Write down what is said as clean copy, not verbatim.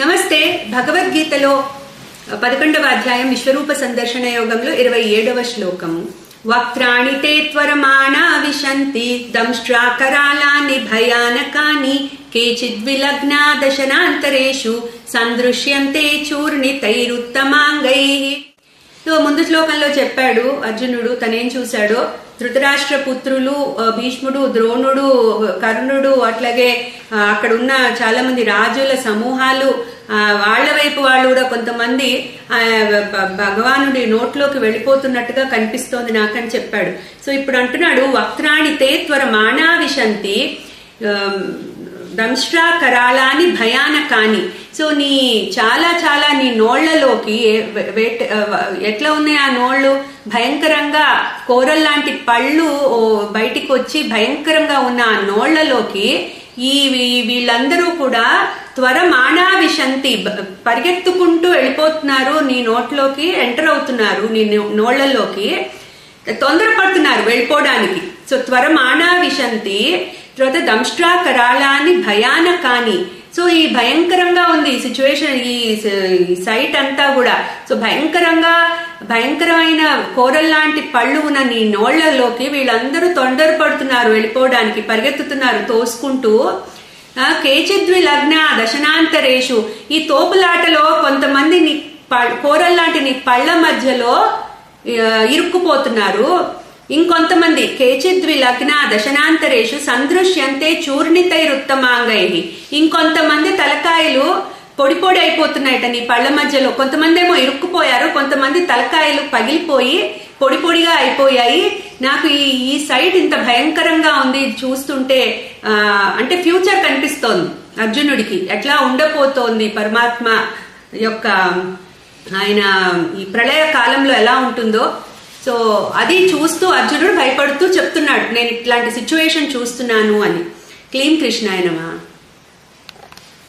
నమస్తే. భగవద్గీతలో 11వ అధ్యాయం విశ్వరూప సందర్శన యోగంలో 27వ శ్లోకము. వక్త్రాణి తే త్వరమాణా విశంతి దంష్ట్రాకరాళాని భయానకాని కేచిద్విలగ్నా దశనాంతరేషు సందృశ్యంతే చూర్ణితైరుత్తమాంగైః. ముందు శ్లోకంలో చెప్పాడు అర్జునుడు తనేం చూశాడో. ధృతరాష్ట్ర పుత్రులు భీష్ముడు, ద్రోణుడు, కర్ణుడు, అట్లాగే అక్కడ ఉన్న చాలా మంది రాజుల సమూహాలు, వాళ్ల వైపు వాళ్ళు కూడా కొంతమంది భగవానుడి నోట్లోకి వెళ్ళిపోతున్నట్టుగా కనిపిస్తోంది నాకని చెప్పాడు. సో ఇప్పుడు అంటున్నాడు వక్త్రాణి తే త్వరమాణా విశంతి దంష్ట్రా కరాళాని భయానకాని. సో నీ చాలా నీ నోళ్లలోకి ఎట్లా ఉన్నాయి ఆ నోళ్లు, భయంకరంగా కోరల్లాంటి పళ్ళు బయటికి వచ్చి భయంకరంగా ఉన్న ఆ నోళ్లలోకి వీళ్ళందరూ కూడా త్వరమాణా విశంతి పరిగెత్తుకుంటూ వెళ్ళిపోతున్నారు, నీ నోట్లోకి ఎంటర్ అవుతున్నారు, నీ నోళ్లలోకి తొందరపడుతున్నారు వెళ్ళిపోవడానికి. సో త్వరమాణా విశంతి, తర్వాత దంష్ట్రా కరాళాని భయానకాని. సో ఈ భయంకరంగా ఉంది ఈ సిచ్యువేషన్, ఈ సైట్ అంతా కూడా. సో భయంకరమైన కోరల్లాంటి పళ్ళు ఉన్న నీ నోళ్లలోకి వీళ్ళందరూ తొందరపడుతున్నారు వెళ్ళిపోవడానికి, పరిగెత్తుతున్నారు తోసుకుంటూ. కేచిద్వి లగ్న దశనాంతరేషు, ఈ తోపులాటలో కొంతమంది నీ కోరల్లాంటి నీ పళ్ళ మధ్యలో ఇరుక్కుపోతున్నారు. ఇంకొంతమంది కేచిద్వి లగ్న దశనాంతరేషు సందృశ్యంతే చూర్ణితైరుత్తమాంగైః, ఇంకొంతమంది తలకాయలు పొడి పొడి అయిపోతున్నాయట నీ పళ్ళ మధ్యలో. కొంతమంది ఏమో ఇరుక్కుపోయారు, కొంతమంది తలకాయలు పగిలిపోయి పొడి పొడిగా అయిపోయాయి. నాకు ఈ సైట్ ఇంత భయంకరంగా ఉంది చూస్తుంటే, అంటే ఫ్యూచర్ కనిపిస్తోంది అర్జునుడికి, ఎట్లా ఉండబోతోంది పరమాత్మ యొక్క ఆయన ఈ ప్రళయ కాలంలో ఎలా ఉంటుందో. సో అది చూస్తూ అర్జునుడు భయపడుతూ చెప్తున్నాడు, నేను ఇట్లాంటి సిచ్యువేషన్ చూస్తున్నాను అని. క్లీం కృష్ణాయ నమః.